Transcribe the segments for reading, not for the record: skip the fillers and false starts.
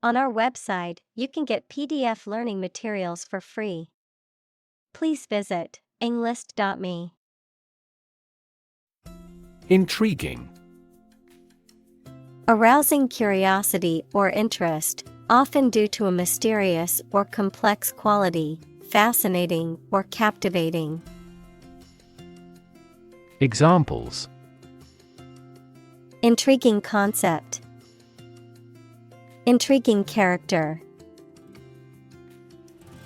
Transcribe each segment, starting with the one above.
On our website, you can get PDF learning materials for free. Please visit englist.me. Intriguing. Arousing curiosity or interest, often due to a mysterious or complex quality, fascinating or captivating. Examples: Intriguing concept. Intriguing character.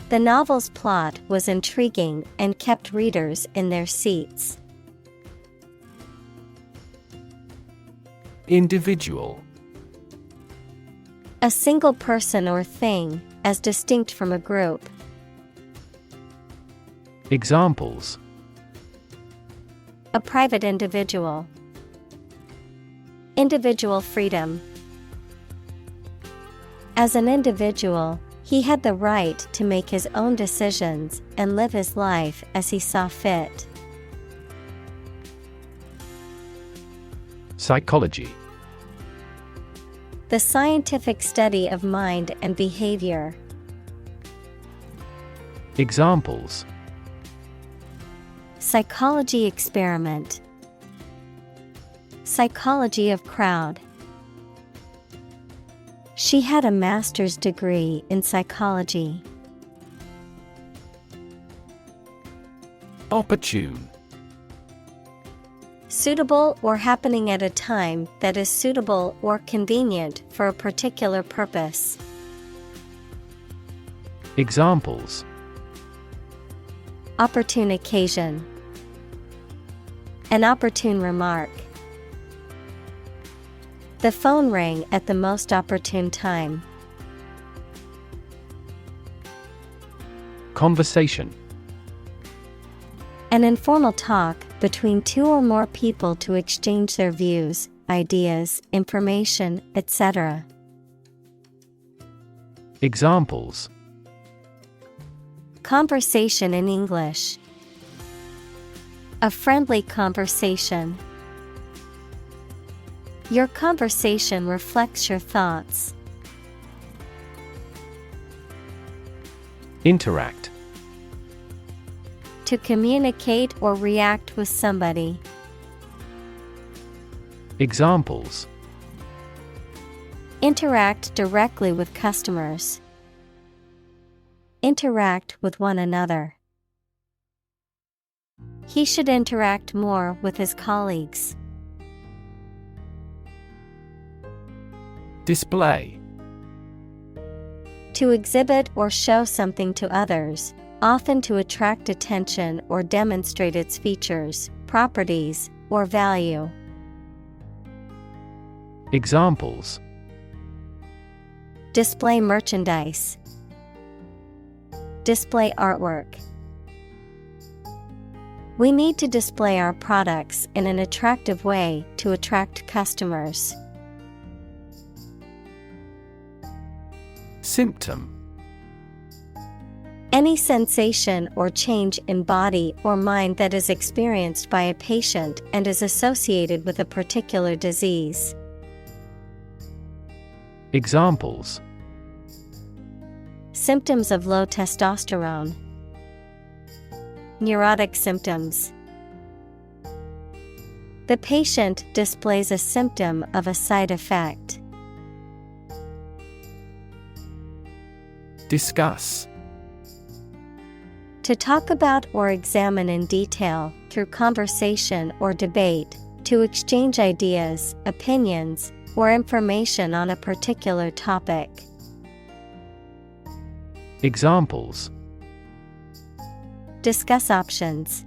The novel's plot was intriguing and kept readers in their seats. Individual. A single person or thing, as distinct from a group. Examples: A private individual. Individual freedom. As an individual, he had the right to make his own decisions and live his life as he saw fit. Psychology. The scientific study of mind and behavior. Examples: Psychology experiment. Psychology of crowd. She had a master's degree in psychology. Opportune. Suitable or happening at a time that is suitable or convenient for a particular purpose. Examples: Opportune occasion. An opportune remark. The phone rang at the most opportune time. Conversation. An informal talk between two or more people to exchange their views, ideas, information, etc. Examples: Conversation in English. A friendly conversation. Your conversation reflects your thoughts. Interact. To communicate or react with somebody. Examples: Interact directly with customers. Interact with one another. He should interact more with his colleagues. Display. To exhibit or show something to others, often to attract attention or demonstrate its features, properties, or value. Examples: Display merchandise. Display artwork. We need to display our products in an attractive way to attract customers. Symptom. Any sensation or change in body or mind that is experienced by a patient and is associated with a particular disease. Examples: Symptoms of low testosterone. Neurotic symptoms. The patient displays a symptom of a side effect. Discuss. To talk about or examine in detail, through conversation or debate, to exchange ideas, opinions, or information on a particular topic. Examples: Discuss options.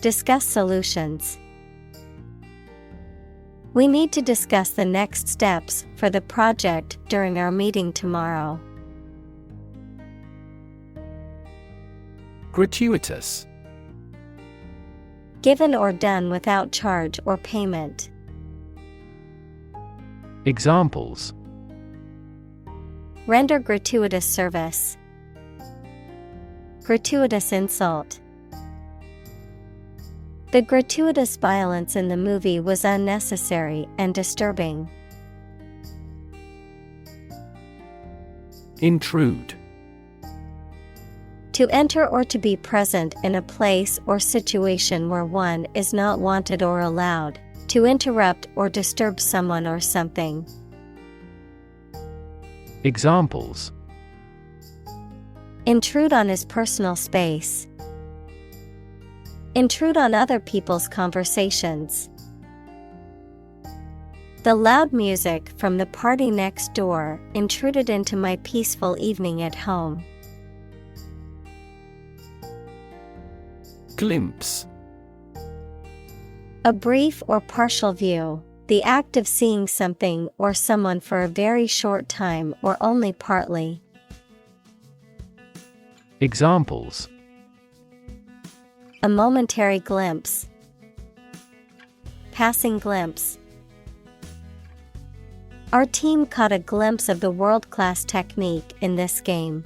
Discuss solutions. We need to discuss the next steps for the project during our meeting tomorrow. Gratuitous. Given or done without charge or payment. Examples: Render gratuitous service. Gratuitous insult. The gratuitous violence in the movie was unnecessary and disturbing. Intrude. To enter or to be present in a place or situation where one is not wanted or allowed. To interrupt or disturb someone or something. Examples: Intrude on his personal space. Intrude on other people's conversations. The loud music from the party next door intruded into my peaceful evening at home. Glimpse. A brief or partial view, the act of seeing something or someone for a very short time or only partly. Examples: A momentary glimpse. Passing glimpse. Our team caught a glimpse of the world-class technique in this game.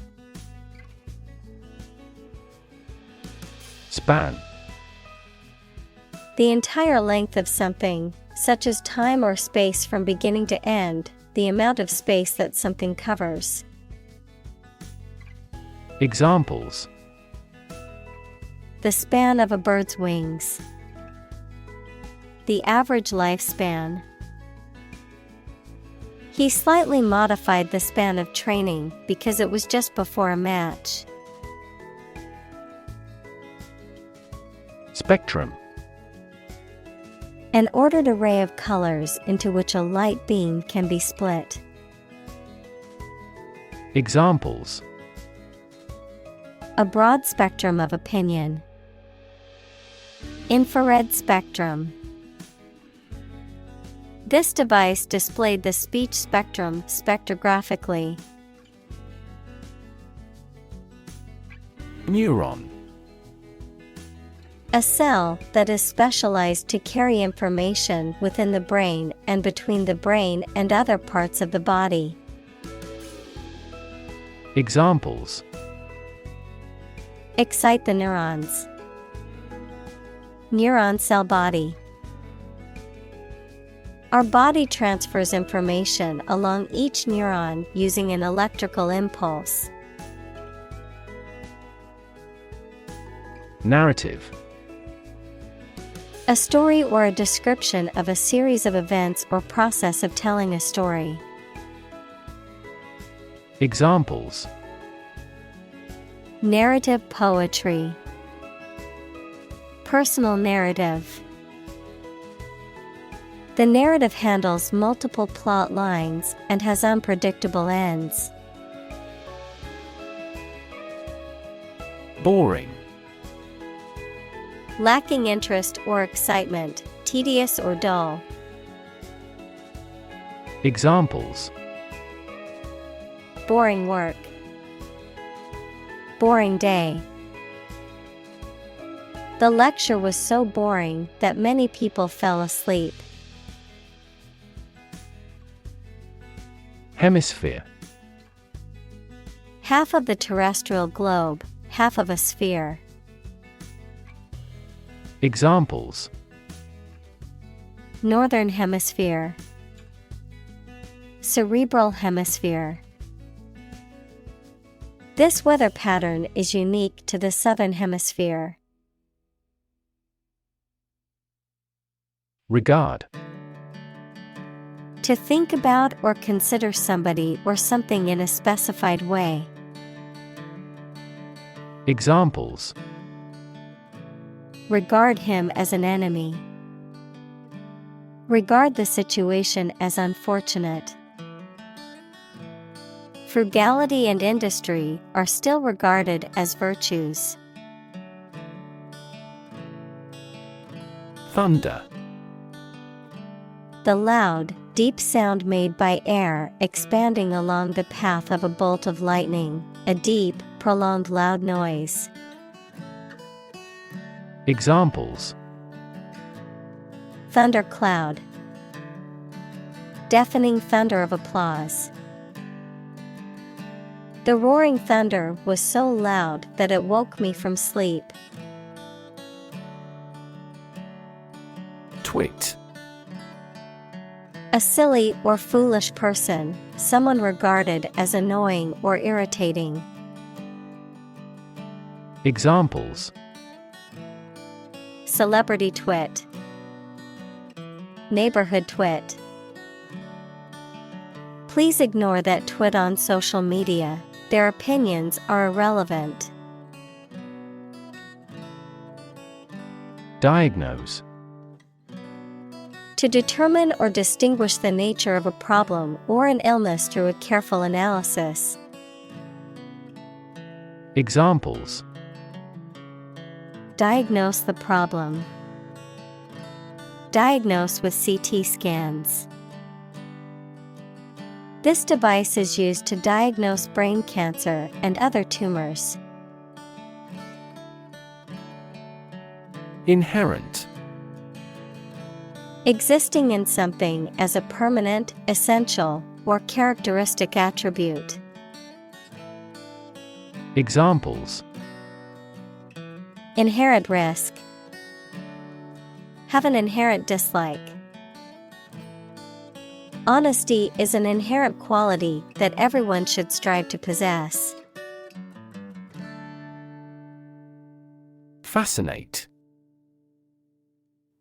Span. The entire length of something, such as time or space from beginning to end, the amount of space that something covers. Examples: The span of a bird's wings. The average lifespan. He slightly modified the span of training because it was just before a match. Spectrum. An ordered array of colors into which a light beam can be split. Examples: A broad spectrum of opinion. Infrared spectrum. This device displayed the speech spectrum spectrographically. Neuron. A cell that is specialized to carry information within the brain and between the brain and other parts of the body. Examples: Excite the neurons. Neuron cell body. Our body transfers information along each neuron using an electrical impulse. Narrative. A story or a description of a series of events or process of telling a story. Examples: Narrative poetry. Personal narrative. The narrative handles multiple plot lines and has unpredictable ends. Boring. Lacking interest or excitement, tedious or dull. Examples: Boring work. Boring day. The lecture was so boring that many people fell asleep. Hemisphere. Half of the terrestrial globe, half of a sphere. Examples: Northern hemisphere. Cerebral hemisphere. This weather pattern is unique to the southern hemisphere. Regard. To think about or consider somebody or something in a specified way. Examples: Regard him as an enemy. Regard the situation as unfortunate. Frugality and industry are still regarded as virtues. Thunder. The loud, deep sound made by air expanding along the path of a bolt of lightning, a deep, prolonged loud noise. Examples: Thundercloud. Deafening thunder of applause. The roaring thunder was so loud that it woke me from sleep. Twit. A A silly or foolish person, someone regarded as annoying or irritating. Examples: Celebrity twit. Neighborhood twit. Please ignore that twit on social media. Their opinions are irrelevant. Diagnose. To determine or distinguish the nature of a problem or an illness through a careful analysis. Examples: Diagnose the problem. Diagnose with CT scans. This device is used to diagnose brain cancer and other tumors. Inherent. Existing in something as a permanent, essential, or characteristic attribute. Examples: Inherent risk. Have an inherent dislike. Honesty is an inherent quality that everyone should strive to possess. Fascinate.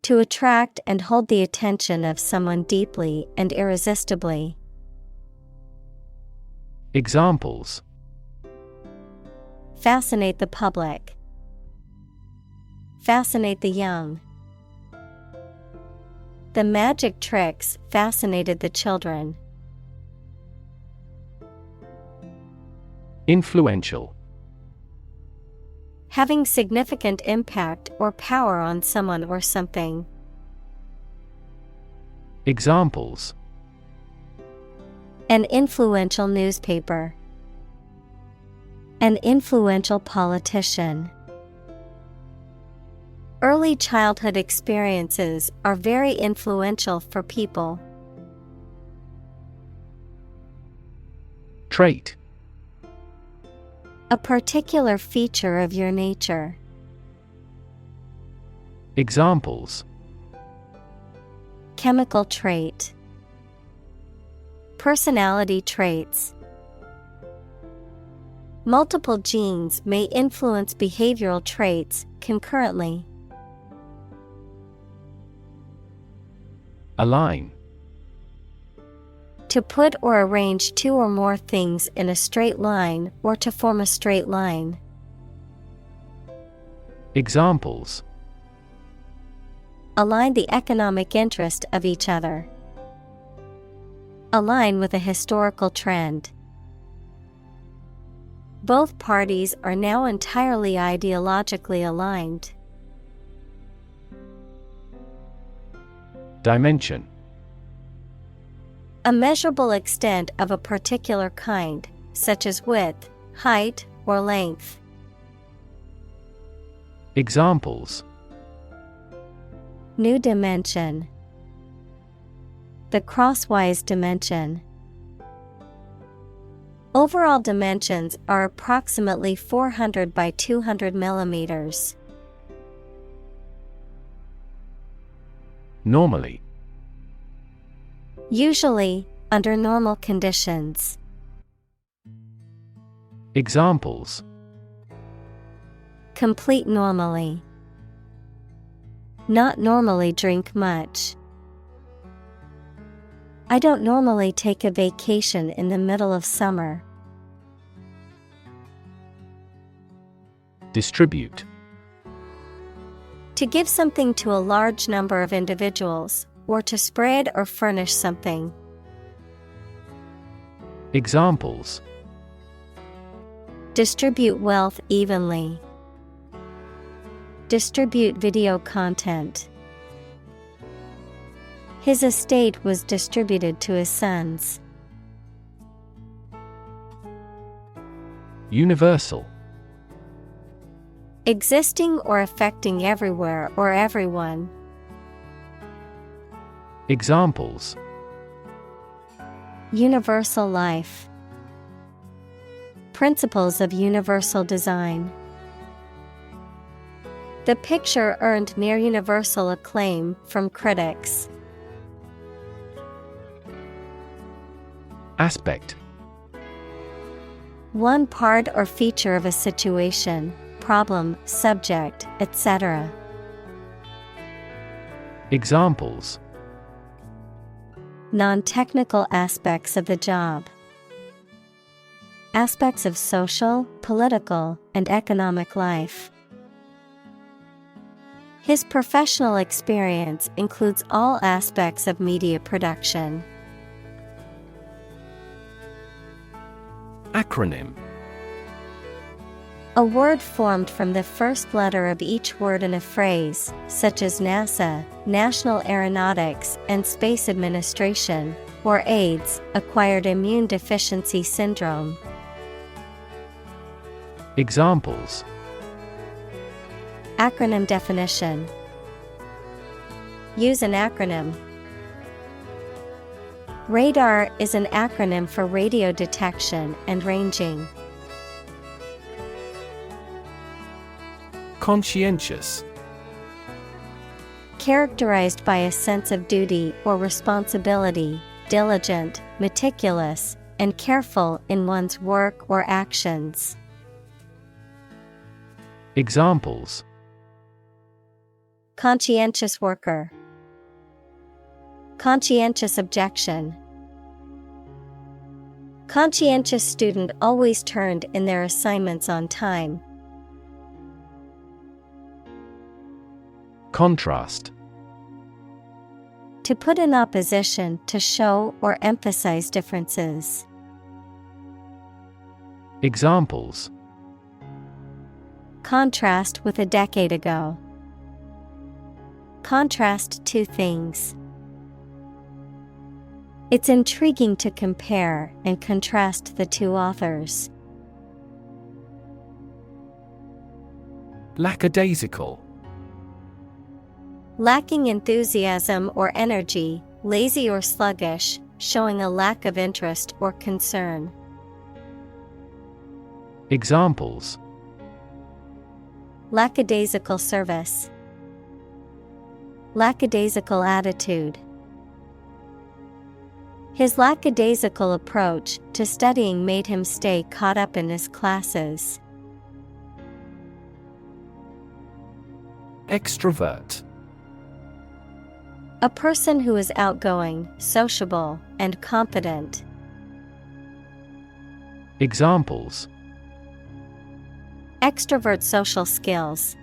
To attract and hold the attention of someone deeply and irresistibly. Examples: Fascinate the public. Fascinate the young. The magic tricks fascinated the children. Influential. Having significant impact or power on someone or something. Examples: An influential newspaper. An influential politician. Early childhood experiences are very influential for people. Trait. A particular feature of your nature. Examples: Chemical trait. Personality traits. Multiple genes may influence behavioral traits concurrently. Align. To put or arrange two or more things in a straight line or to form a straight line. Examples: Align the economic interest of each other. Align with a historical trend. Both parties are now entirely ideologically aligned. Dimension. A measurable extent of a particular kind, such as width, height, or length. Examples: New dimension. The crosswise dimension. Overall dimensions are approximately 400 by 200 millimeters. Normally. Usually, under normal conditions. Examples: Complete normally. Not normally drink much. I don't normally take a vacation in the middle of summer. Distribute. To give something to a large number of individuals, or to spread or furnish something. Examples: Distribute wealth evenly. Distribute video content. His estate was distributed to his sons. Universal. Existing or affecting everywhere or everyone. Examples: Universal life. Principles of universal design. The picture earned near universal acclaim from critics. Aspect. One part or feature of a situation, problem, subject, etc. Examples. Non-technical aspects of the job. Aspects of social, political, and economic life. His professional experience includes all aspects of media production. Acronym. A word formed from the first letter of each word in a phrase, such as NASA, National Aeronautics and Space Administration, or AIDS, Acquired Immune Deficiency Syndrome. Examples. Acronym definition. Use an acronym. Radar is an acronym for radio detection and ranging. Conscientious. Characterized by a sense of duty or responsibility, diligent, meticulous, and careful in one's work or actions. Examples. Conscientious worker. Conscientious objection. Conscientious student always turned in their assignments on time. Contrast. To put in opposition to show or emphasize differences. Examples. Contrast with a decade ago. Contrast two things. It's intriguing to compare and contrast the two authors. Lackadaisical. Lacking enthusiasm or energy, lazy or sluggish, showing a lack of interest or concern. Examples. Lackadaisical service. Lackadaisical attitude. His lackadaisical approach to studying made him stay caught up in his classes. Extrovert. A person who is outgoing, sociable, and confident. Examples. Extrovert social skills.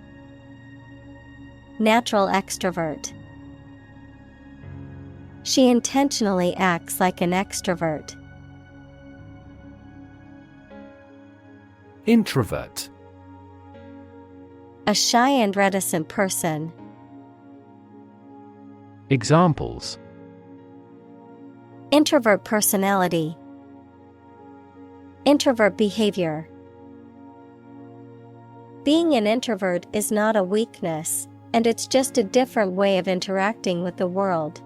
Natural extrovert. She intentionally acts like an extrovert. Introvert. A shy and reticent person. Examples. Introvert personality. Introvert behavior. Being an introvert is not a weakness, and it's just a different way of interacting with the world.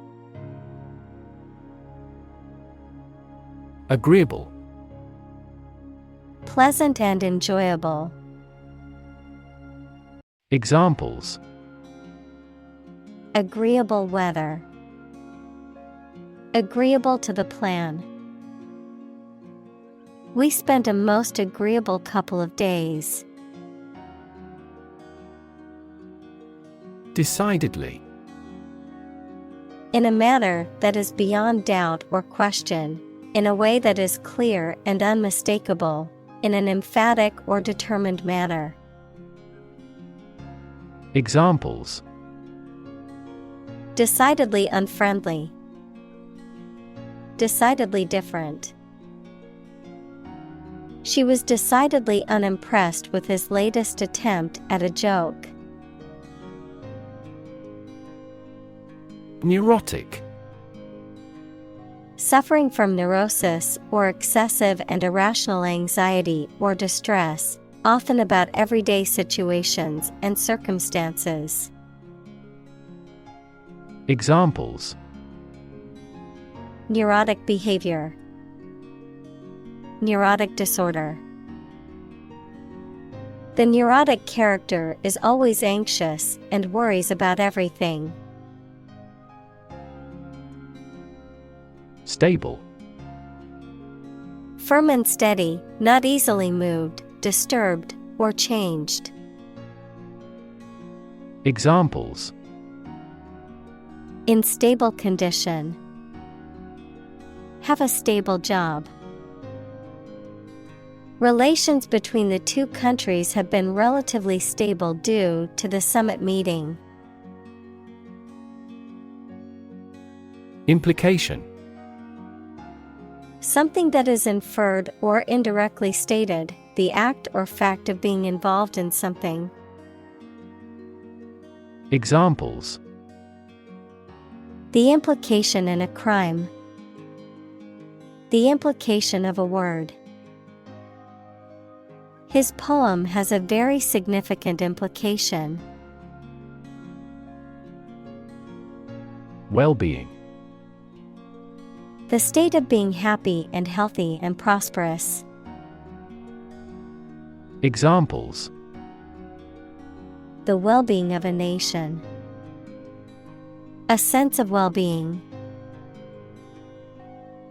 Agreeable. Pleasant and enjoyable. Examples. Agreeable weather. Agreeable to the plan. We spent a most agreeable couple of days. Decidedly. In a manner that is beyond doubt or question, in a way that is clear and unmistakable, in an emphatic or determined manner. Examples. Decidedly unfriendly. Decidedly different. She was decidedly unimpressed with his latest attempt at a joke. Neurotic. Suffering from neurosis or excessive and irrational anxiety or distress, often about everyday situations and circumstances. Examples. Neurotic behavior. Neurotic disorder. The neurotic character is always anxious and worries about everything. Stable. Firm and steady, not easily moved, disturbed, or changed. Examples: In stable condition. Have a stable job. Relations between the two countries have been relatively stable due to the summit meeting. Implication: Something that is inferred or indirectly stated, the act or fact of being involved in something. Examples: The implication in a crime. The implication of a word. His poem has a very significant implication. Well-being: The state of being happy and healthy and prosperous. Examples: The well-being of a nation. A sense of well-being.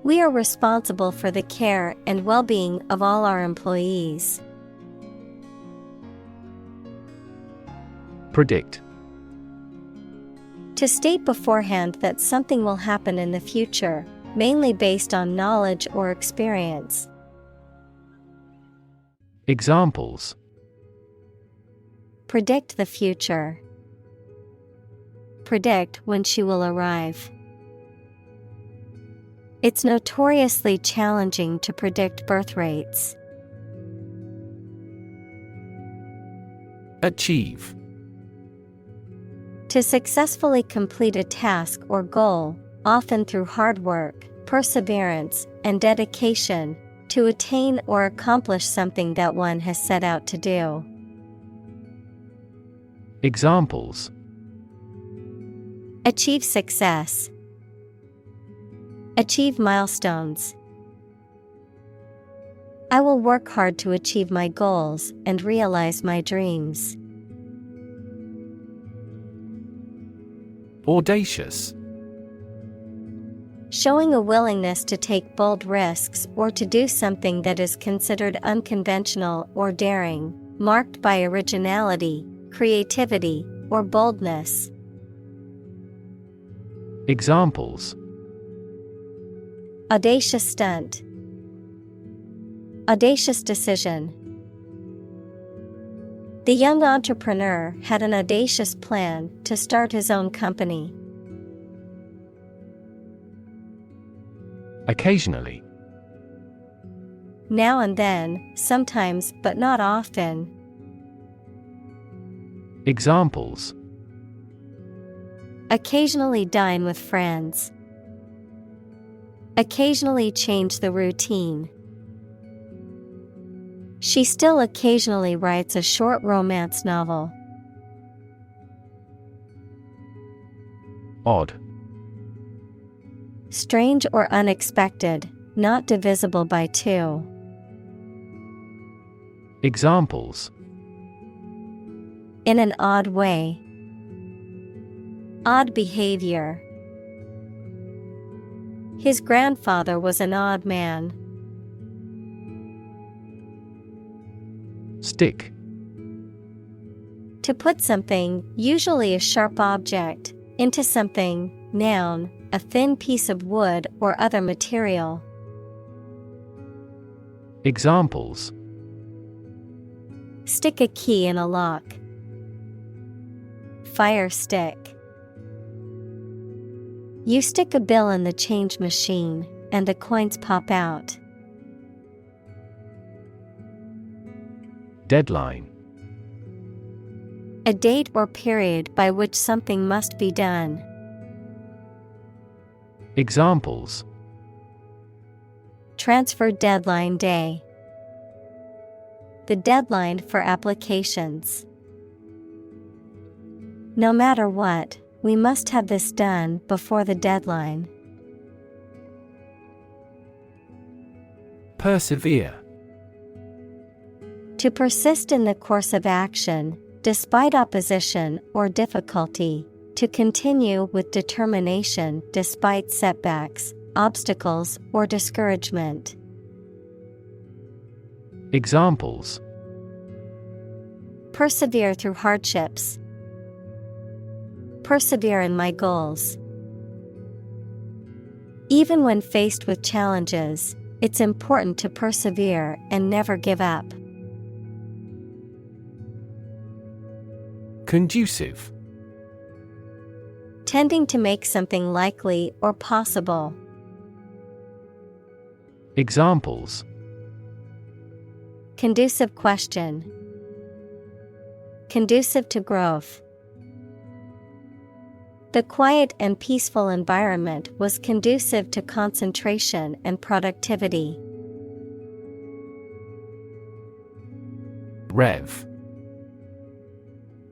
We are responsible for the care and well-being of all our employees. Predict: To state beforehand that something will happen in the future, mainly based on knowledge or experience. Examples: Predict the future. Predict when she will arrive. It's notoriously challenging to predict birth rates. Achieve: To successfully complete a task or goal, often through hard work, perseverance, and dedication, to attain or accomplish something that one has set out to do. Examples: Achieve success. Achieve milestones. I will work hard to achieve my goals and realize my dreams. Audacious: Showing a willingness to take bold risks or to do something that is considered unconventional or daring, marked by originality, creativity, or boldness. Examples: Audacious stunt. Audacious decision. The young entrepreneur had an audacious plan to start his own company. Occasionally: Now and then, sometimes but not often. Examples: Occasionally dine with friends. Occasionally change the routine. She still occasionally writes a short romance novel. Odd: Strange or unexpected, not divisible by two. Examples: In an odd way. Odd behavior. His grandfather was an odd man. Stick: To put something, usually a sharp object, into something, noun, a thin piece of wood or other material. Examples: Stick a key in a lock. Fire stick. You stick a bill in the change machine, and the coins pop out. Deadline: A date or period by which something must be done. Examples: Transfer deadline day. The deadline for applications. No matter what, we must have this done before the deadline. Persevere: To persist in the course of action, despite opposition or difficulty, to continue with determination despite setbacks, obstacles, or discouragement. Examples: persevere through hardships, persevere in my goals. Even when faced with challenges, it's important to persevere and never give up. Conducive. Tending to make something likely or possible. Examples: conducive question, conducive to growth. The quiet and peaceful environment was conducive to concentration and productivity. Rev.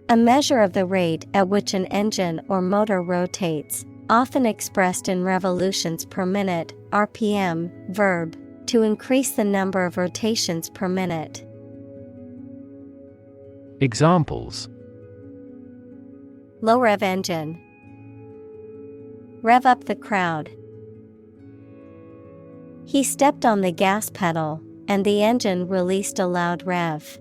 A measure of the rate at which an engine or motor rotates, often expressed in revolutions per minute, RPM, verb, to increase the number of rotations per minute. Examples: low rev engine, rev up the crowd. He stepped on the gas pedal, and the engine released a loud rev.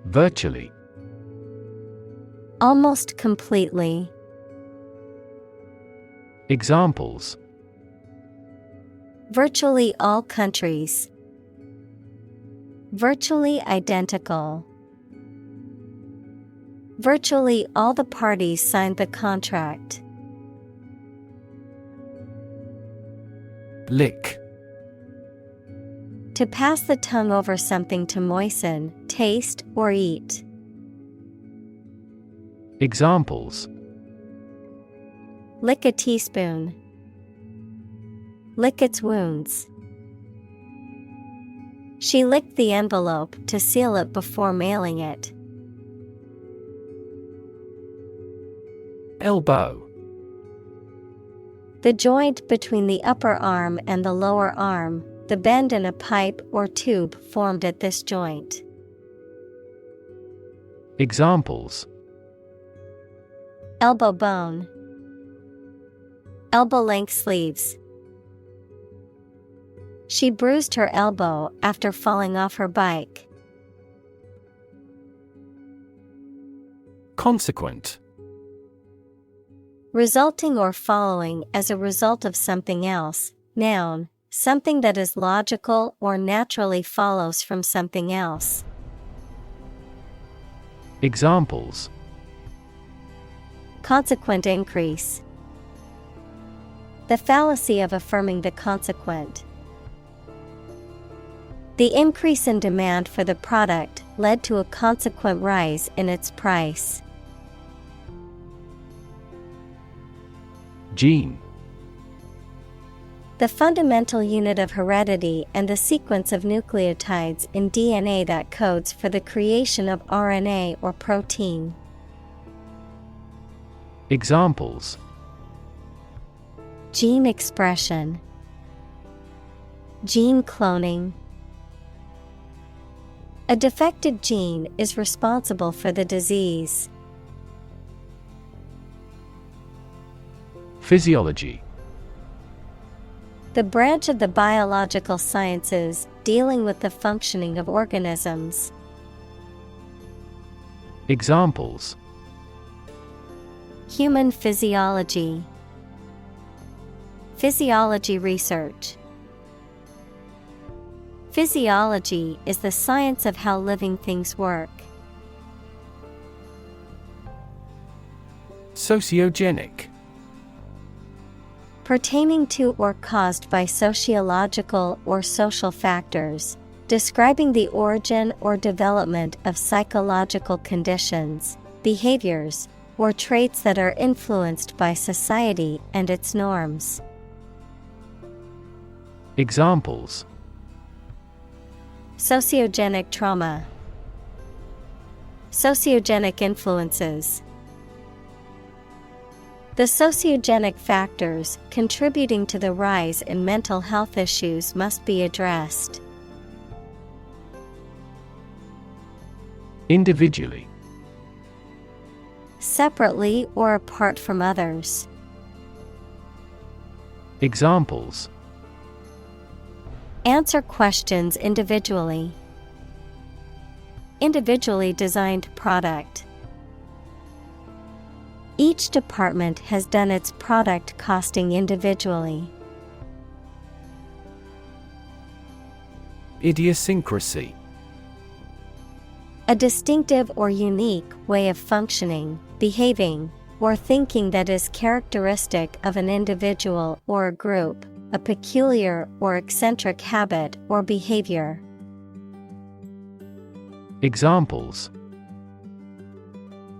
Virtually. Almost completely. Examples: virtually all countries. Virtually identical. Virtually all the parties signed the contract. Lick. To pass the tongue over something to moisten, taste, or eat. Examples: lick a teaspoon. Lick its wounds. She licked the envelope to seal it before mailing it. Elbow. The joint between the upper arm and the lower arm, the bend in a pipe or tube formed at this joint. Examples: elbow bone. Elbow-length sleeves. She bruised her elbow after falling off her bike. Consequent. Resulting or following as a result of something else. Noun, something that is logical or naturally follows from something else. Examples: consequent increase. The fallacy of affirming the consequent. The increase in demand for the product led to a consequent rise in its price. Gene. The fundamental unit of heredity and the sequence of nucleotides in DNA that codes for the creation of RNA or protein. Examples: gene expression. Gene cloning. A defective gene is responsible for the disease. Physiology. The branch of the biological sciences dealing with the functioning of organisms. Examples: human physiology. Physiology research. Physiology is the science of how living things work. Sociogenic. Pertaining to or caused by sociological or social factors, describing the origin or development of psychological conditions, behaviors, or traits that are influenced by society and its norms. Examples: sociogenic trauma. Sociogenic influences. The sociogenic factors contributing to the rise in mental health issues must be addressed. Individually. Separately or apart from others. Examples: Answer questions individually. Individually designed product. Each department has done its product costing individually. Idiosyncrasy. A distinctive or unique way of functioning, behaving, or thinking that is characteristic of an individual or a group, a peculiar or eccentric habit or behavior. Examples: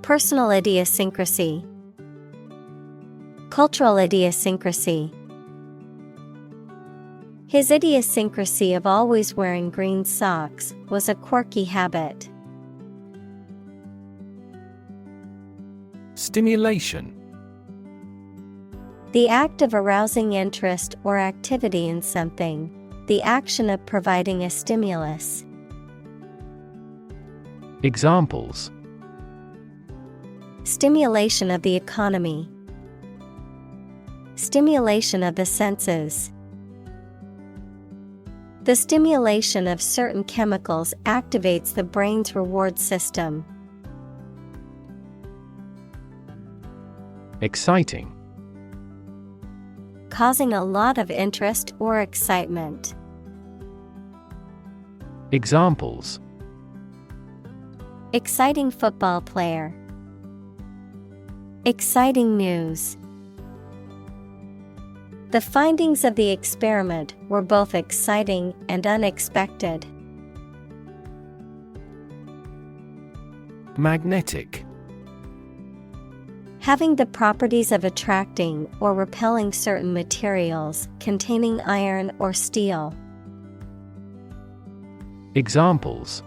Personal idiosyncrasy, cultural idiosyncrasy. His idiosyncrasy of always wearing green socks was a quirky habit. Stimulation. The act of arousing interest or activity in something, the action of providing a stimulus. Examples: Stimulation of the economy, stimulation of the senses. The stimulation of certain chemicals activates the brain's reward system. Exciting. Causing a lot of interest or excitement. Examples: Exciting football player. Exciting news. The findings of the experiment were both exciting and unexpected. Magnetic. Having the properties of attracting or repelling certain materials containing iron or steel. Examples: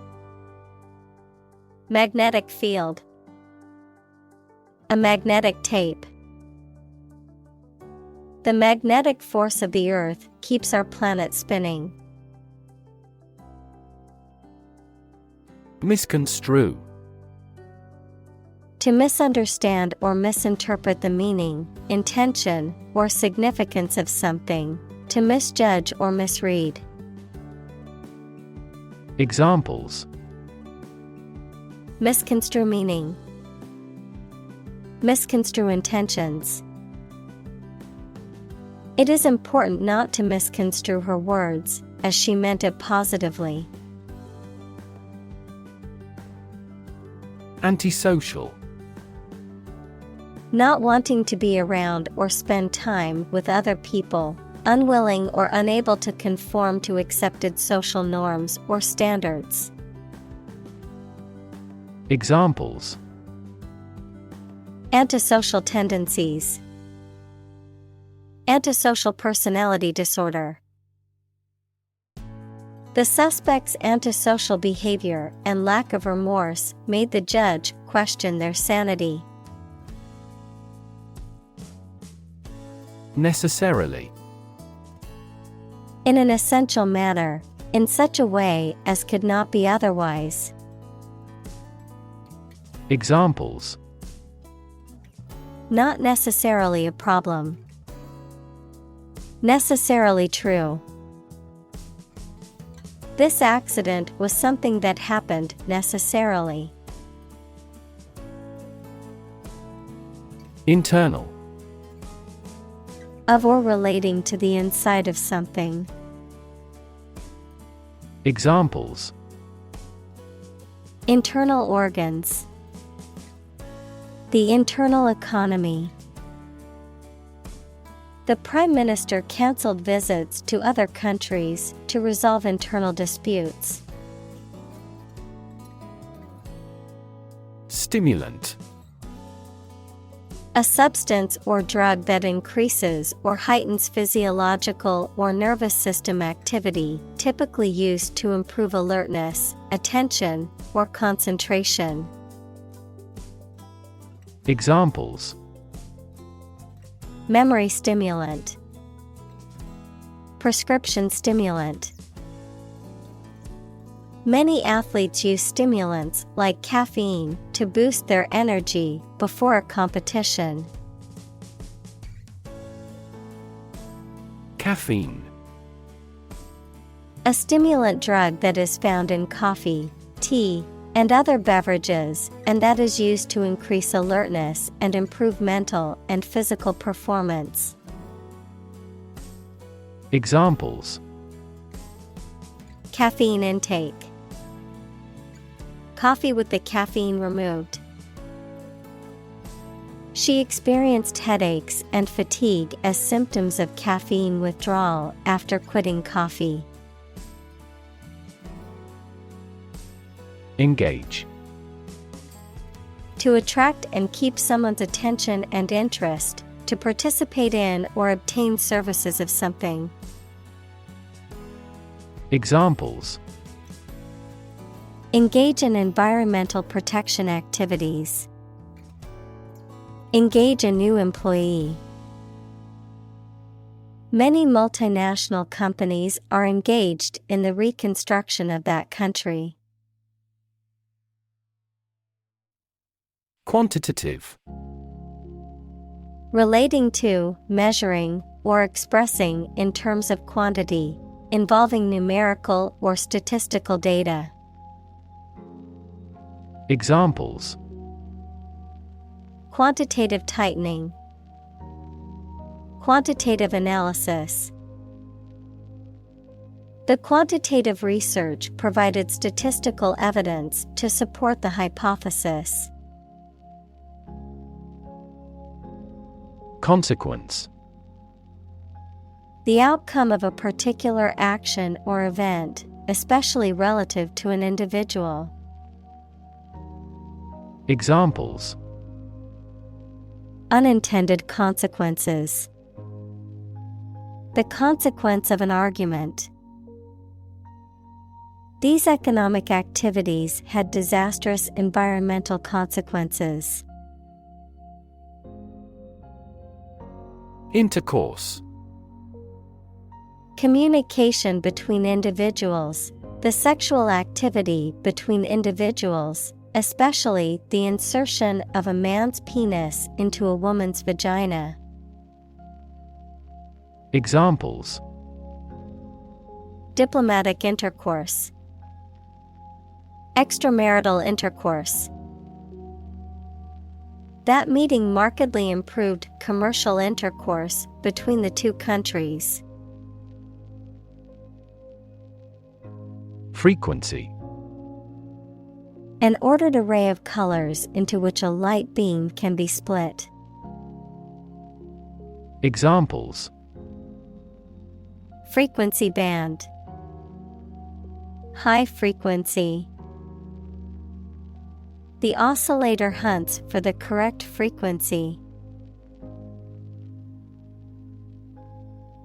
Magnetic field. A magnetic tape. The magnetic force of the Earth keeps our planet spinning. Misconstrue. To misunderstand or misinterpret the meaning, intention, or significance of something. To misjudge or misread. Examples: Misconstrue meaning. Misconstrue intentions. It is important not to misconstrue her words, as she meant it positively. Antisocial. Not wanting to be around or spend time with other people, unwilling or unable to conform to accepted social norms or standards. Examples: Antisocial tendencies. Antisocial personality disorder. The suspect's antisocial behavior and lack of remorse made the judge question their sanity. Necessarily. In an essential manner, in such a way as could not be otherwise. Examples: Not necessarily a problem. Necessarily true. This accident was something that happened necessarily. Internal. Of or relating to the inside of something. Examples: Internal organs. The internal economy. The Prime Minister cancelled visits to other countries to resolve internal disputes. Stimulant. A substance or drug that increases or heightens physiological or nervous system activity, typically used to improve alertness, attention, or concentration. Examples: Memory stimulant. Prescription stimulant. Many athletes use stimulants like caffeine to boost their energy before a competition. Caffeine. A stimulant drug that is found in coffee, tea, and other beverages, and that is used to increase alertness and improve mental and physical performance. Examples: Caffeine intake. Coffee with the caffeine removed. She experienced headaches and fatigue as symptoms of caffeine withdrawal after quitting coffee. Engage. To attract and keep someone's attention and interest, to participate in or obtain services of something. Examples: Engage in environmental protection activities. Engage a new employee. Many multinational companies are engaged in the reconstruction of that country. Quantitative. Relating to, measuring, or expressing in terms of quantity, involving numerical or statistical data. Examples: Quantitative tightening. Quantitative analysis. The quantitative research provided statistical evidence to support the hypothesis. Consequence. The outcome of a particular action or event, especially relative to an individual. Examples: Unintended consequences. The consequence of an argument. These economic activities had disastrous environmental consequences. Intercourse. Communication between individuals, the sexual activity between individuals, especially the insertion of a man's penis into a woman's vagina. Examples: Diplomatic intercourse. Extramarital intercourse. That meeting markedly improved commercial intercourse between the two countries. Frequency. An ordered array of colors into which a light beam can be split. Examples: Frequency band. High frequency. The oscillator hunts for the correct frequency.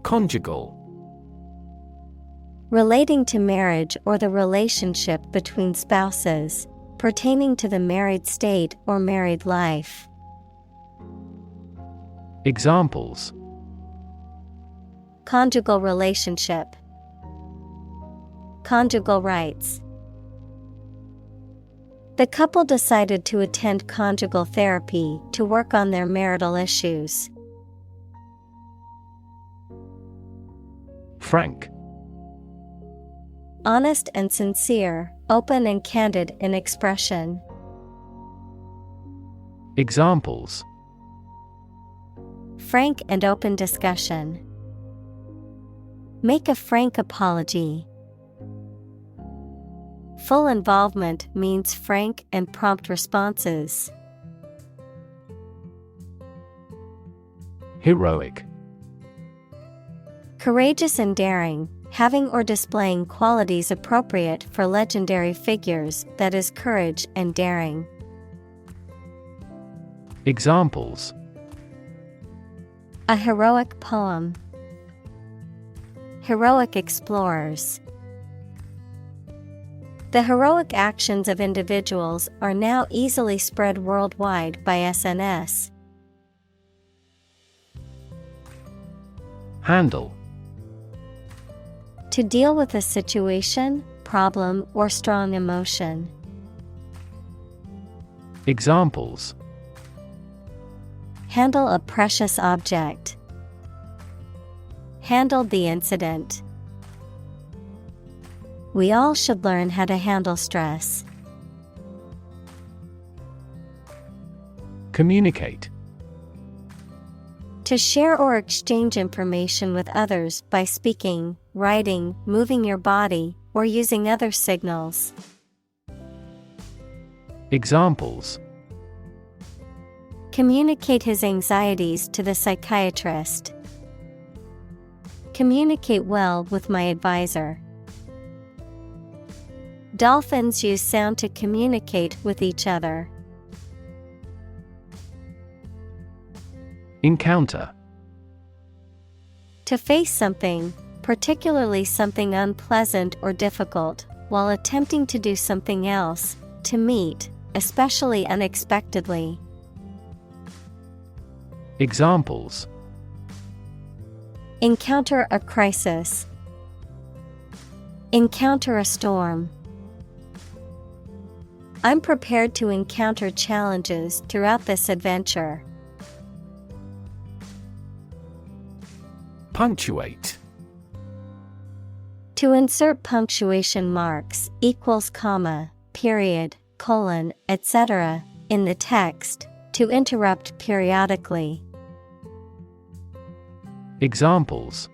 Conjugal. Relating to marriage or the relationship between spouses, pertaining to the married state or married life. Examples: Conjugal relationship. Conjugal rights. The couple decided to attend conjugal therapy to work on their marital issues. Frank. Honest and sincere, open and candid in expression. Examples: Frank and open discussion. Make a frank apology. Full involvement means frank and prompt responses. Heroic. Courageous and daring, having or displaying qualities appropriate for legendary figures, that is courage and daring. Examples: A heroic poem. Heroic explorers. The heroic actions of individuals are now easily spread worldwide by SNS. Handle. To deal with a situation, problem, or strong emotion. Examples: Handle a precious object. Handled the incident. We all should learn how to handle stress. Communicate. To share or exchange information with others by speaking, writing, moving your body, or using other signals. Examples: Communicate his anxieties to the psychiatrist. Communicate well with my advisor. Dolphins use sound to communicate with each other. Encounter. To face something, particularly something unpleasant or difficult, while attempting to do something else. To meet, especially unexpectedly. Examples: Encounter a crisis. Encounter a storm. I'm prepared to encounter challenges throughout this adventure. Punctuate. To insert punctuation marks, equals comma, period, colon, etc., in the text, to interrupt periodically. Examples: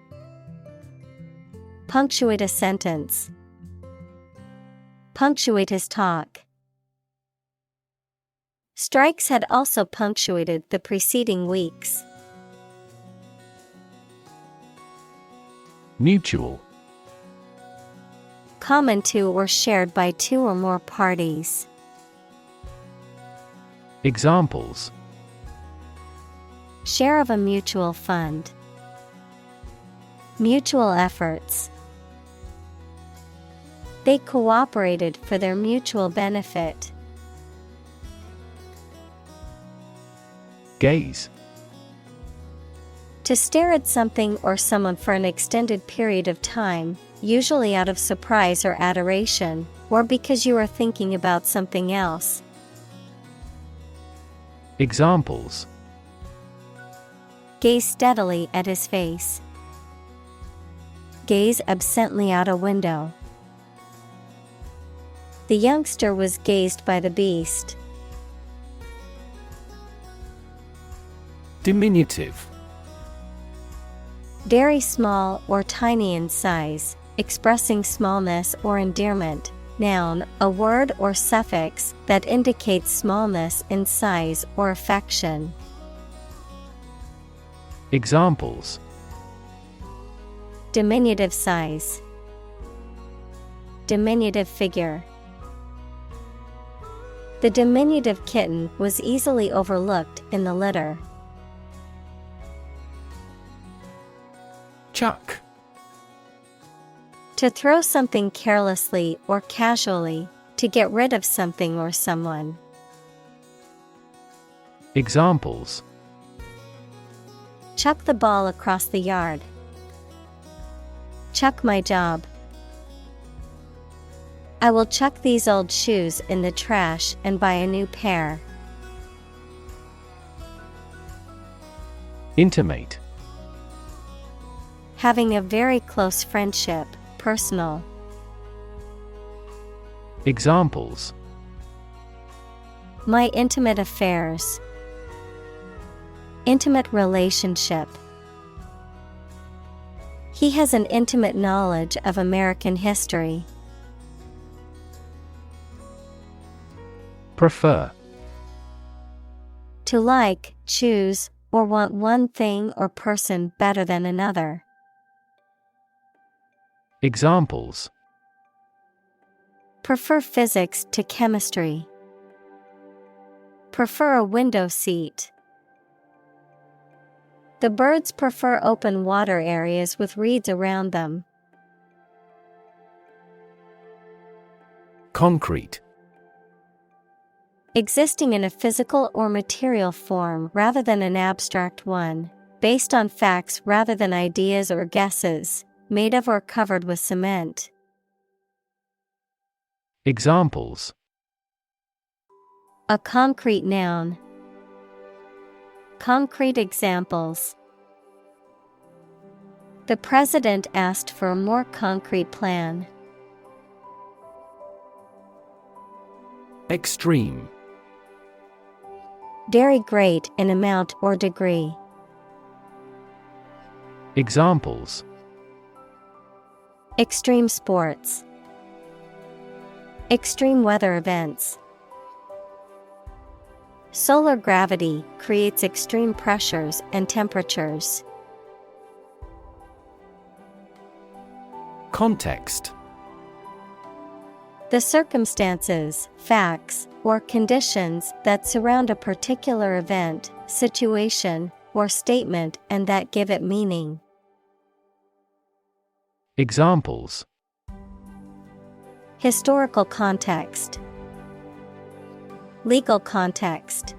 Punctuate a sentence. Punctuate his talk. Strikes had also punctuated the preceding weeks. Mutual. Common to or shared by two or more parties. Examples: Share of a mutual fund. Mutual efforts. They cooperated for their mutual benefit. Gaze. To stare at something or someone for an extended period of time, usually out of surprise or adoration, or because you are thinking about something else. Examples: Gaze steadily at his face. Gaze absently out a window. The youngster was gazed by the beast. Diminutive. Very small or tiny in size, expressing smallness or endearment. Noun, a word or suffix that indicates smallness in size or affection. Examples: Diminutive size. Diminutive figure. The diminutive kitten was easily overlooked in the litter. Chuck. To throw something carelessly or casually, to get rid of something or someone. Examples: Chuck the ball across the yard. Chuck my job. I will chuck these old shoes in the trash and buy a new pair. Intimate. Having a very close friendship, personal. Examples: My intimate affairs. Intimate relationship. He has an intimate knowledge of American history. Prefer. To like, choose, or want one thing or person better than another. Examples: Prefer physics to chemistry. Prefer a window seat. The birds prefer open water areas with reeds around them. Concrete. Existing in a physical or material form rather than an abstract one, based on facts rather than ideas or guesses, made of or covered with cement. Examples: A concrete noun. Concrete examples. The president asked for a more concrete plan. Extreme. Very great in amount or degree. Examples: Extreme sports. Extreme weather events. Solar gravity creates extreme pressures and temperatures. Context. The circumstances, facts, or conditions that surround a particular event, situation, or statement and that give it meaning. Examples: Historical context. Legal context.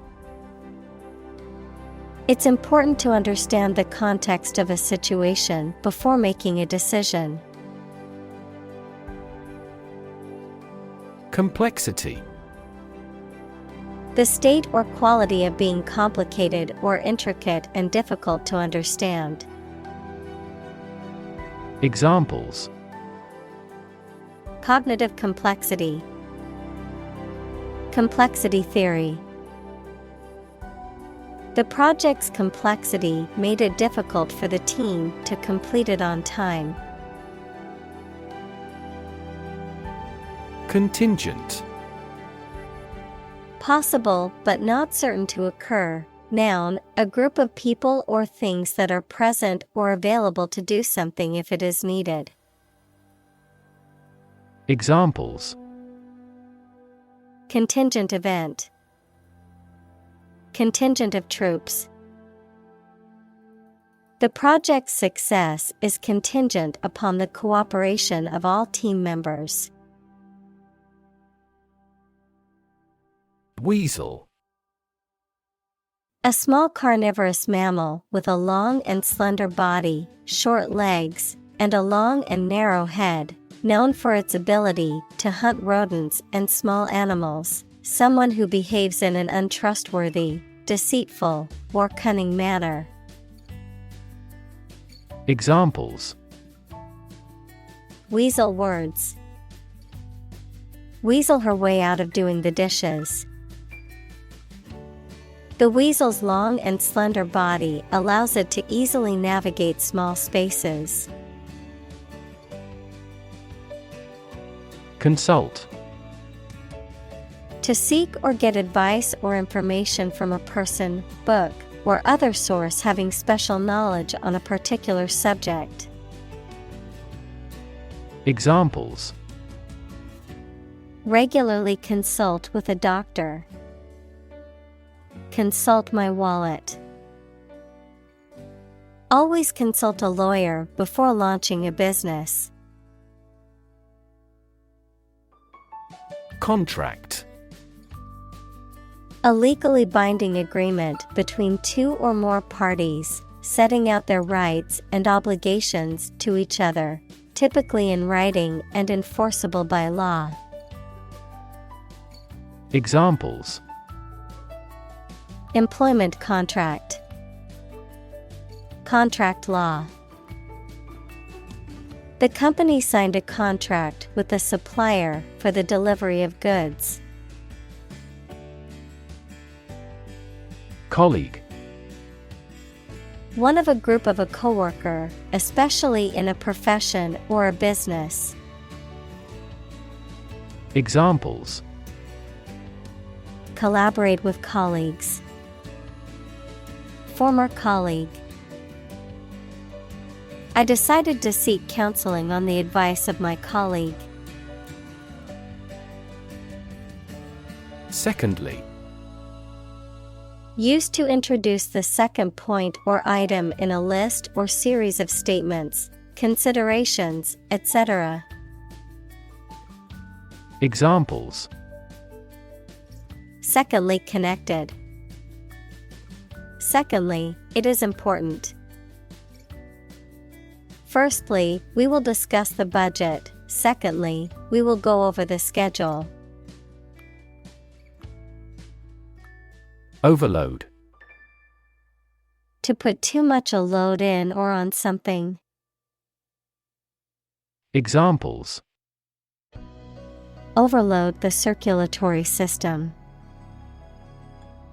It's important to understand the context of a situation before making a decision. Complexity. The state or quality of being complicated or intricate and difficult to understand. Examples: Cognitive complexity. Complexity theory. The project's complexity made it difficult for the team to complete it on time. Contingent. Possible but not certain to occur. Noun, a group of people or things that are present or available to do something if it is needed. Examples: Contingent event. Contingent of troops. The project's success is contingent upon the cooperation of all team members. Weasel. A small carnivorous mammal with a long and slender body, short legs, and a long and narrow head, known for its ability to hunt rodents and small animals. Someone who behaves in an untrustworthy, deceitful, or cunning manner. Examples: Weasel words. Weasel her way out of doing the dishes. The weasel's long and slender body allows it to easily navigate small spaces. Consult. To seek or get advice or information from a person, book, or other source having special knowledge on a particular subject. Examples: Regularly consult with a doctor. Consult my wallet. Always consult a lawyer before launching a business. Contract. A legally binding agreement between two or more parties, setting out their rights and obligations to each other, typically in writing and enforceable by law. Examples: Employment contract. Contract law. The company signed a contract with the supplier for the delivery of goods. Colleague. One of a group of a coworker, especially in a profession or a business. Examples: Collaborate with colleagues. Former colleague. I decided to seek counseling on the advice of my colleague. Secondly. Used to introduce the second point or item in a list or series of statements, considerations, etc. Examples: Secondly connected. Secondly, it is important. Firstly, we will discuss the budget. Secondly, we will go over the schedule. Overload. To put too much a load in or on something. Examples: Overload the circulatory system.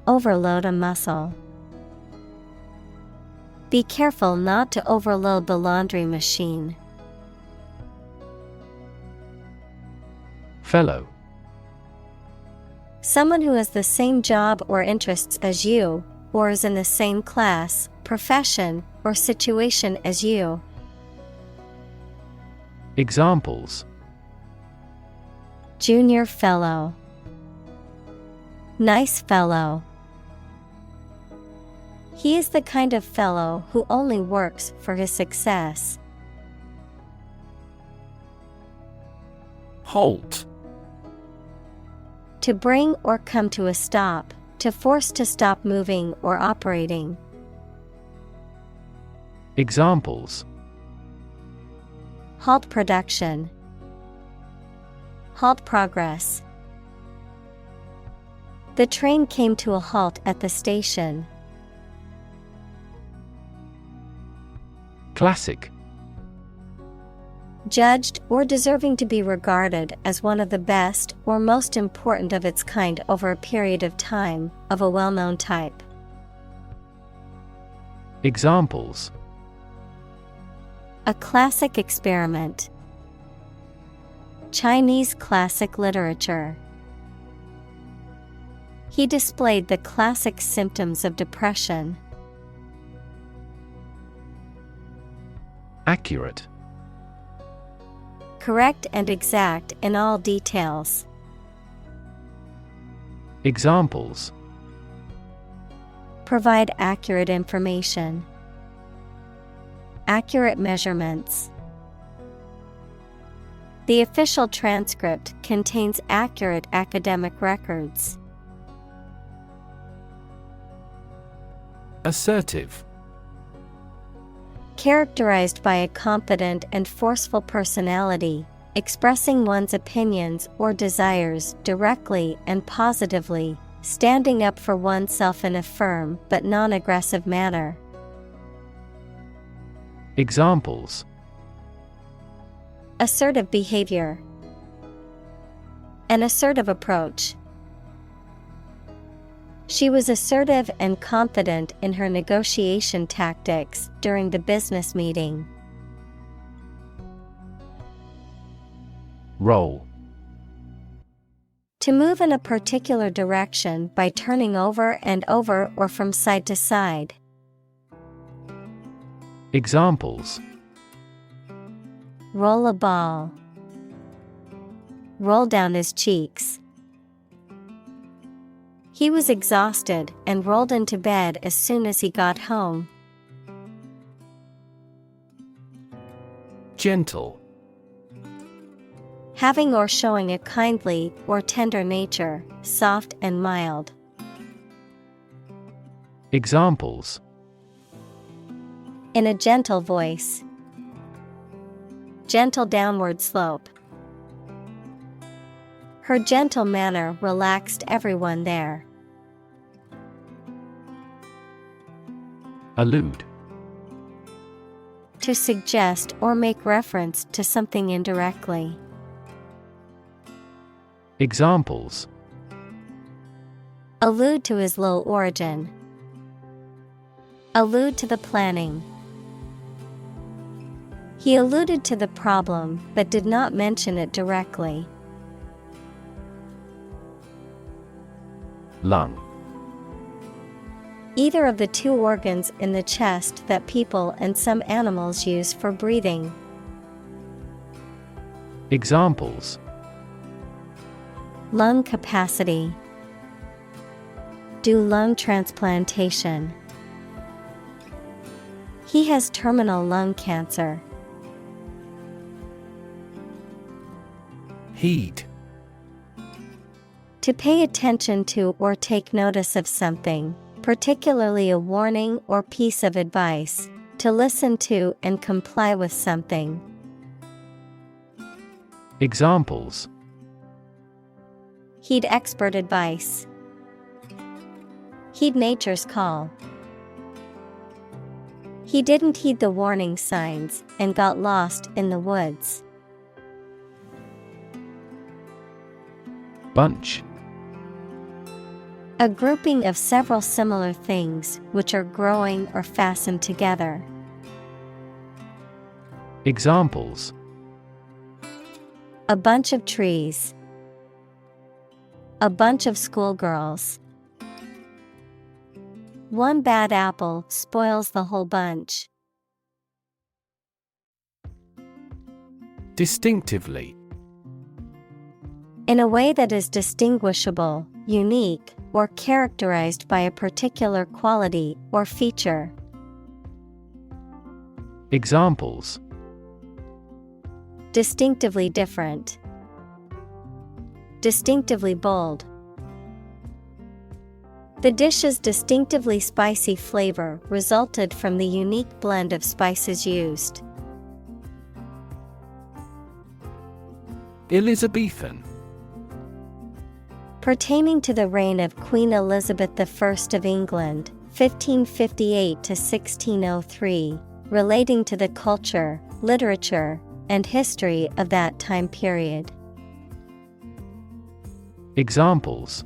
Overload a muscle. Be careful not to overload the laundry machine. Fellow. Someone who has the same job or interests as you, or is in the same class, profession, or situation as you. Examples: Junior fellow. Nice fellow. He is the kind of fellow who only works for his success. Halt. To bring or come to a stop, to force to stop moving or operating. Examples: Halt production. Halt progress. The train came to a halt at the station. Classic. Judged or deserving to be regarded as one of the best or most important of its kind over a period of time, of a well-known type. Examples: A classic experiment. Chinese classic literature. He displayed the classic symptoms of depression. Accurate. Correct and exact in all details. Examples: Provide accurate information. Accurate measurements. The official transcript contains accurate academic records. Assertive. Characterized by a confident and forceful personality, expressing one's opinions or desires directly and positively, standing up for oneself in a firm but non-aggressive manner. Examples: Assertive behavior. An assertive approach. She was assertive and confident in her negotiation tactics during the business meeting. Roll. To move in a particular direction by turning over and over or from side to side. Examples: Roll a ball. Roll down his cheeks. He was exhausted and rolled into bed as soon as he got home. Gentle. Having or showing a kindly or tender nature, soft and mild. Examples: In a gentle voice. Gentle downward slope. Her gentle manner relaxed everyone there. Allude. To suggest or make reference to something indirectly. Examples: Allude to his low origin. Allude to the planning. He alluded to the problem but did not mention it directly. Lung. Either of the two organs in the chest that people and some animals use for breathing. Examples: Lung capacity. Do lung transplantation. He has terminal lung cancer. Heed. To pay attention to or take notice of something, particularly a warning or piece of advice. To listen to and comply with something. Examples: Heed expert advice. Heed nature's call. He didn't heed the warning signs and got lost in the woods. Bunch. A grouping of several similar things which are growing or fastened together. Examples: A bunch of trees. A bunch of schoolgirls. One bad apple spoils the whole bunch. Distinctively. In a way that is distinguishable, unique, or characterized by a particular quality or feature. Examples: Distinctively different. Distinctively bold. The dish's distinctively spicy flavor resulted from the unique blend of spices used. Elizabethan. Pertaining to the reign of Queen Elizabeth I of England, 1558 to 1603, relating to the culture, literature, and history of that time period. Examples: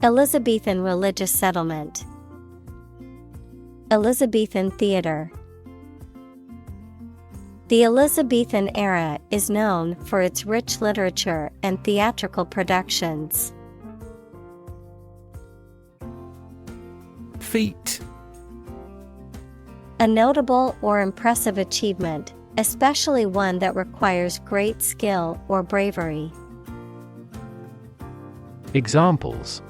Elizabethan religious settlement. Elizabethan theatre. The Elizabethan era is known for its rich literature and theatrical productions. Feat. A notable or impressive achievement, especially one that requires great skill or bravery. Examples: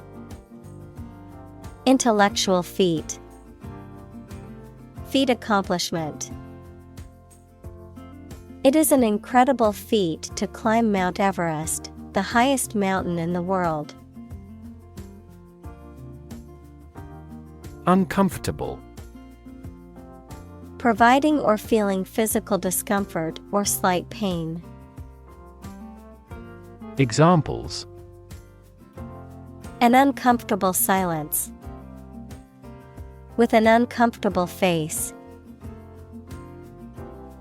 Intellectual feat. Feat accomplishment. It is an incredible feat to climb Mount Everest, the highest mountain in the world. Uncomfortable. Providing or feeling physical discomfort or slight pain. Examples: An uncomfortable silence. With an uncomfortable face.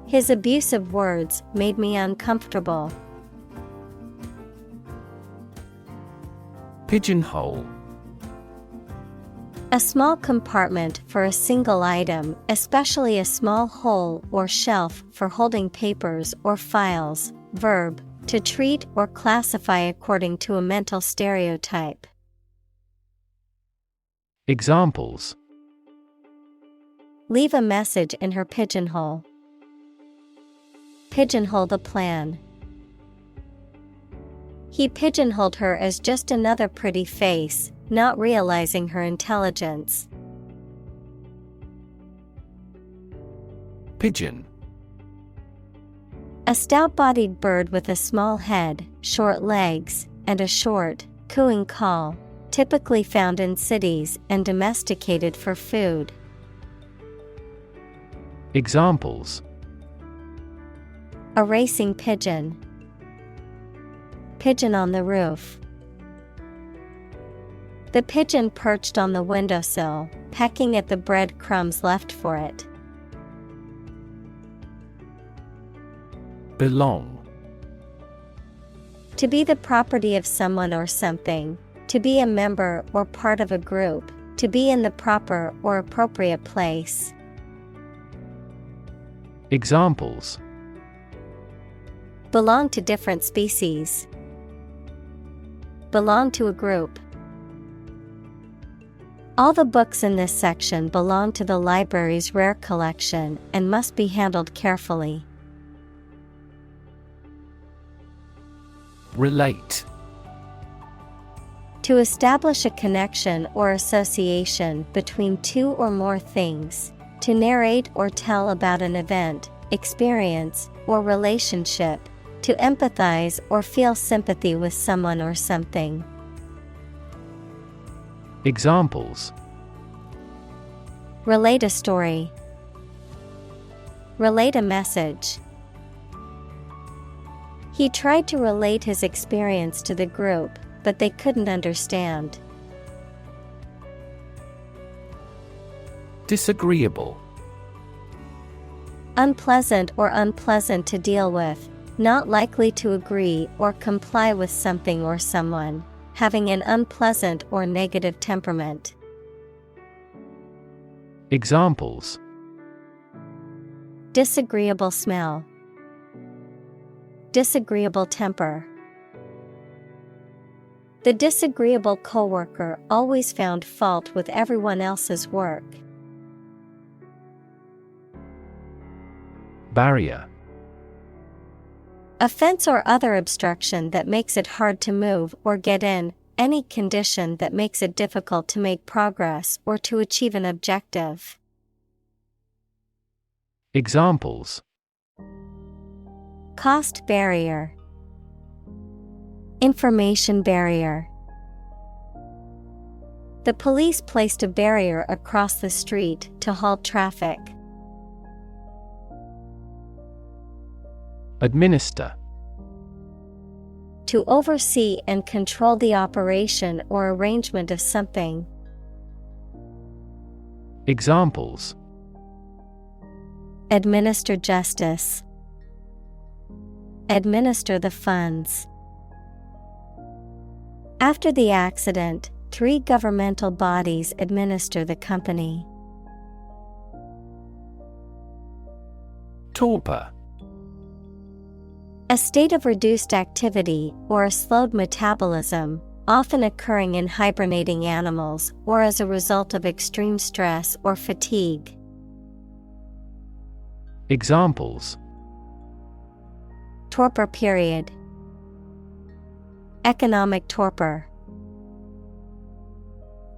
His abusive words made me uncomfortable. Pigeonhole. A small compartment for a single item, especially a small hole or shelf for holding papers or files. Verb, to treat or classify according to a mental stereotype. Examples: Leave a message in her pigeonhole. Pigeonhole the plan. He pigeonholed her as just another pretty face, not realizing her intelligence. Pigeon. A stout-bodied bird with a small head, short legs, and a short, cooing call, typically found in cities and domesticated for food. Examples: A racing pigeon. Pigeon on the roof. The pigeon perched on the windowsill, pecking at the breadcrumbs left for it. Belong. To be the property of someone or something, to be a member or part of a group, to be in the proper or appropriate place. Examples: Belong to different species. Belong to a group. All the books in this section belong to the library's rare collection and must be handled carefully. Relate. To establish a connection or association between two or more things. To narrate or tell about an event, experience, or relationship. To empathize or feel sympathy with someone or something. Examples: Relate a story. Relate a message. He tried to relate his experience to the group, but they couldn't understand. Disagreeable. Unpleasant or unpleasant to deal with, Not likely to agree or comply with something or someone, having an unpleasant or negative temperament. Examples: disagreeable smell, disagreeable temper. The disagreeable coworker always found fault with everyone else's work. Barrier. A fence or other obstruction that makes it hard to move or get in, any condition that makes it difficult to make progress or to achieve an objective. Examples: cost barrier, information barrier. The police placed a barrier across the street to halt traffic. Administer. To oversee and control the operation or arrangement of something. Examples: administer justice, administer the funds. After the accident, 3 governmental bodies administer the company. Torpor. A state of reduced activity or a slowed metabolism, often occurring in hibernating animals or as a result of extreme stress or fatigue. Examples: torpor period, economic torpor.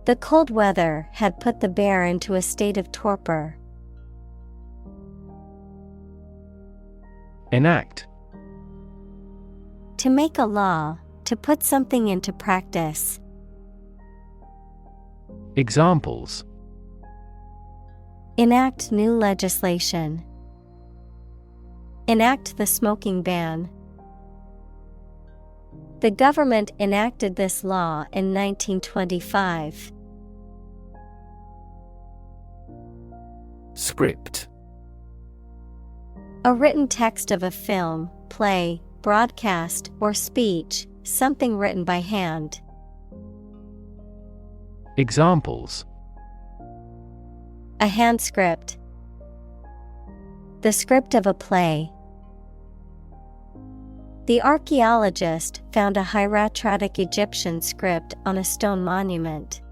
The cold weather had put the bear into a state of torpor. Enact. To make a law, to put something into practice. Examples: enact new legislation, enact the smoking ban. The government enacted this law in 1925. Script. A written text of a film, play, broadcast, or speech, something written by hand. Examples: a hand script, the script of a play. The archaeologist found a hieratic Egyptian script on a stone monument.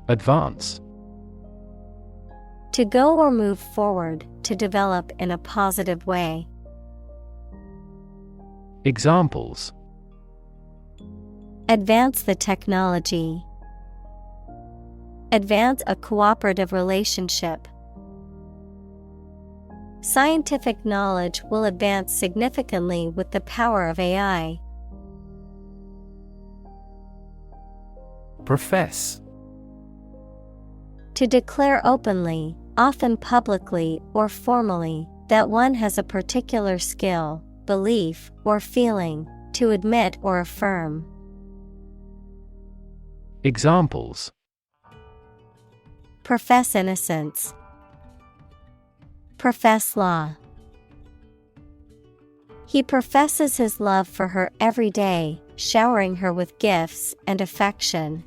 Advance. To go or move forward, to develop in a positive way. Examples: advance the technology, advance a cooperative relationship. Scientific knowledge will advance significantly with the power of AI. Profess. To declare openly, often publicly or formally, that one has a particular skill, belief, or feeling, to admit or affirm. Examples: profess innocence, profess law. He professes his love for her every day, showering her with gifts and affection.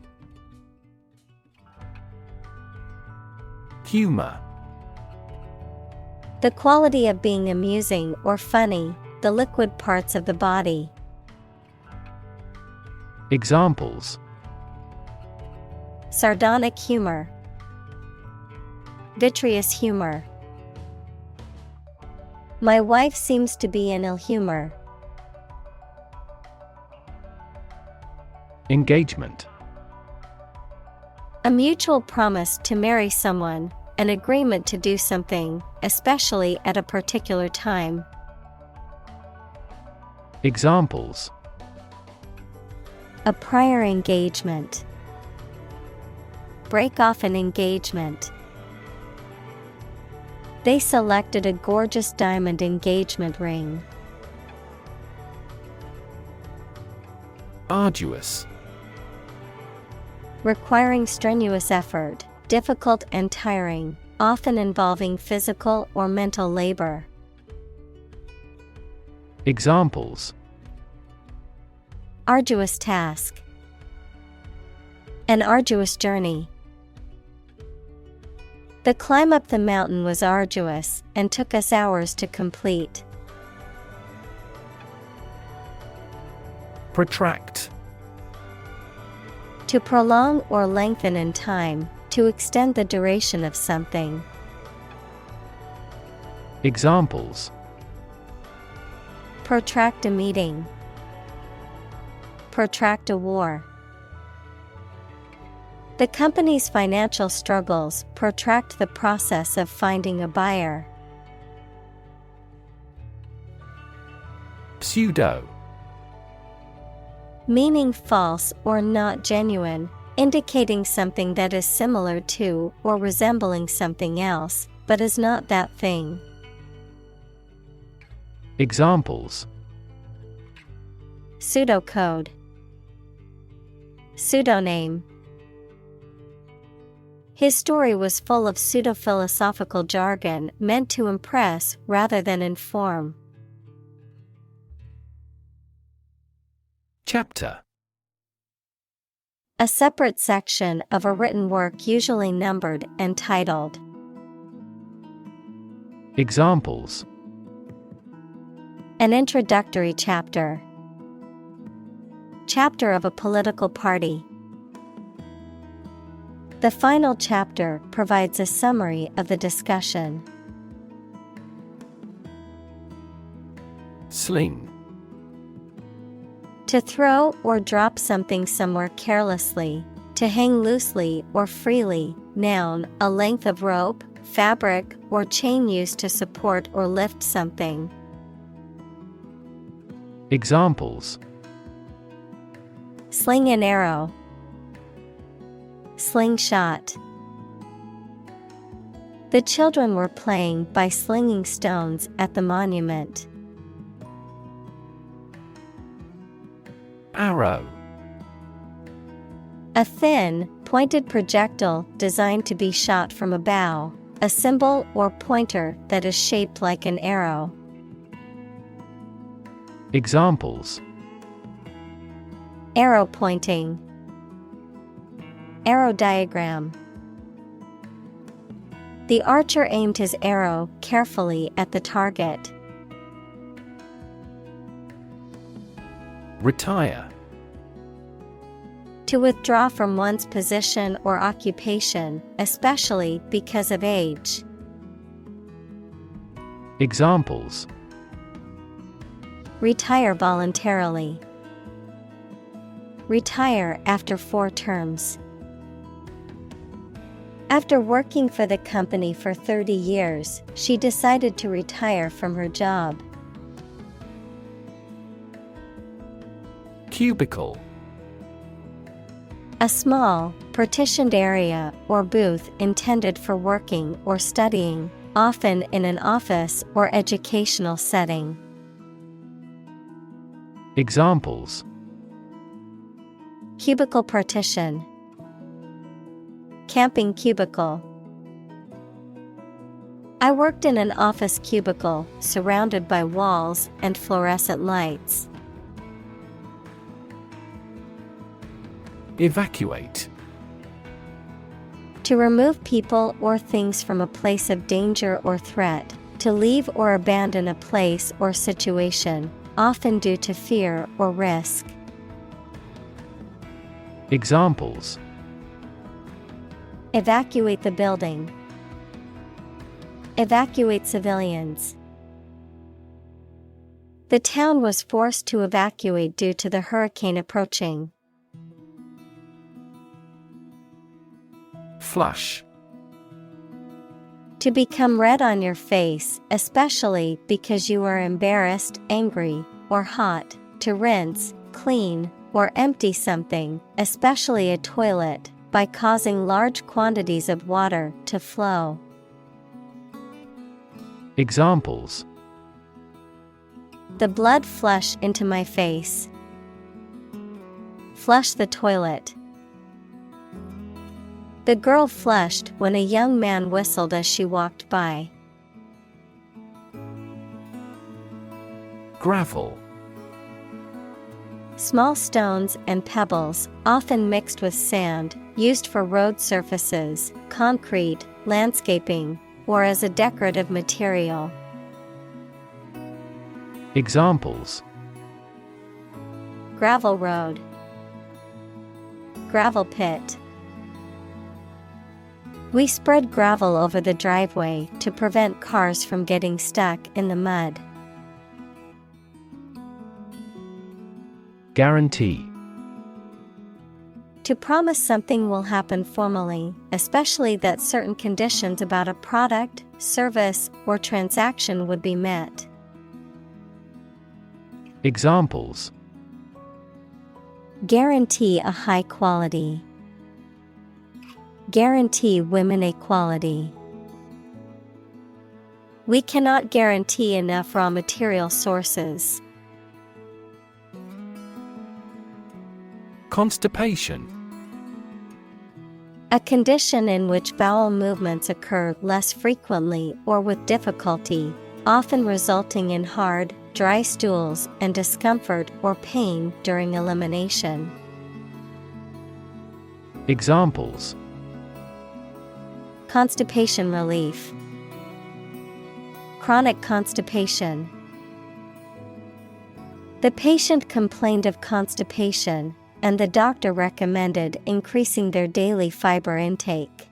Humor. The quality of being amusing or funny, the liquid parts of the body. Examples: sardonic humor, vitreous humor. My wife seems to be in ill humor. Engagement. A mutual promise to marry someone, an agreement to do something, especially at a particular time. Examples: a prior engagement, break off an engagement. They selected a gorgeous diamond engagement ring. Arduous. Requiring strenuous effort, difficult and tiring, often involving physical or mental labor. Examples: Arduous task. An arduous journey. The climb up the mountain was arduous and took us hours to complete. Protract. To prolong or lengthen in time, to extend the duration of something. Examples: Protract a meeting. Protract a war. The company's financial struggles protract the process of finding a buyer. Pseudo. Meaning false or not genuine, indicating something that is similar to or resembling something else, but is not that thing. Examples: Pseudocode. Pseudonym. His story was full of pseudo-philosophical jargon meant to impress rather than inform. Chapter. A separate section of a written work usually numbered and titled. Examples: An introductory chapter. Chapter of a political party. The final chapter provides a summary of the discussion. Sling. To throw or drop something somewhere carelessly, to hang loosely or freely. Noun, a length of rope, fabric, or chain used to support or lift something. Examples: Sling an arrow. Slingshot. The children were playing by slinging stones at the monument. Arrow. A thin, pointed projectile designed to be shot from a bow, a symbol or pointer that is shaped like an arrow. Examples: Arrow pointing. Arrow diagram. The archer aimed his arrow carefully at the target. Retire. To withdraw from one's position or occupation, especially because of age. Examples: Retire voluntarily. Retire after 4 terms. After working for the company for 30 years, she decided to retire from her job. Cubicle. A small, partitioned area or booth intended for working or studying, often in an office or educational setting. Examples: Cubicle partition. Camping cubicle. I worked in an office cubicle surrounded by walls and fluorescent lights. Evacuate. To remove people or things from a place of danger or threat, to leave or abandon a place or situation, often due to fear or risk. Examples: Evacuate the building. Evacuate civilians. The town was forced to evacuate due to the hurricane approaching. Flush. To become red on your face, especially because you are embarrassed, angry, or hot. To rinse, clean, or empty something, especially a toilet, by causing large quantities of water to flow. Examples: The blood flush into my face. Flush the toilet. The girl flushed when a young man whistled as she walked by. Gravel. Small stones and pebbles, often mixed with sand, used for road surfaces, concrete, landscaping, or as a decorative material. Examples: Gravel road, gravel pit. We spread gravel over the driveway to prevent cars from getting stuck in the mud. Guarantee. To promise something will happen formally, especially that certain conditions about a product, service, or transaction would be met. Examples: Guarantee a high quality. Guarantee women equality. We cannot guarantee enough raw material sources. Constipation. A condition in which bowel movements occur less frequently or with difficulty, often resulting in hard, dry stools and discomfort or pain during elimination. Examples: Constipation relief. Chronic constipation. The patient complained of constipation, and the doctor recommended increasing their daily fiber intake.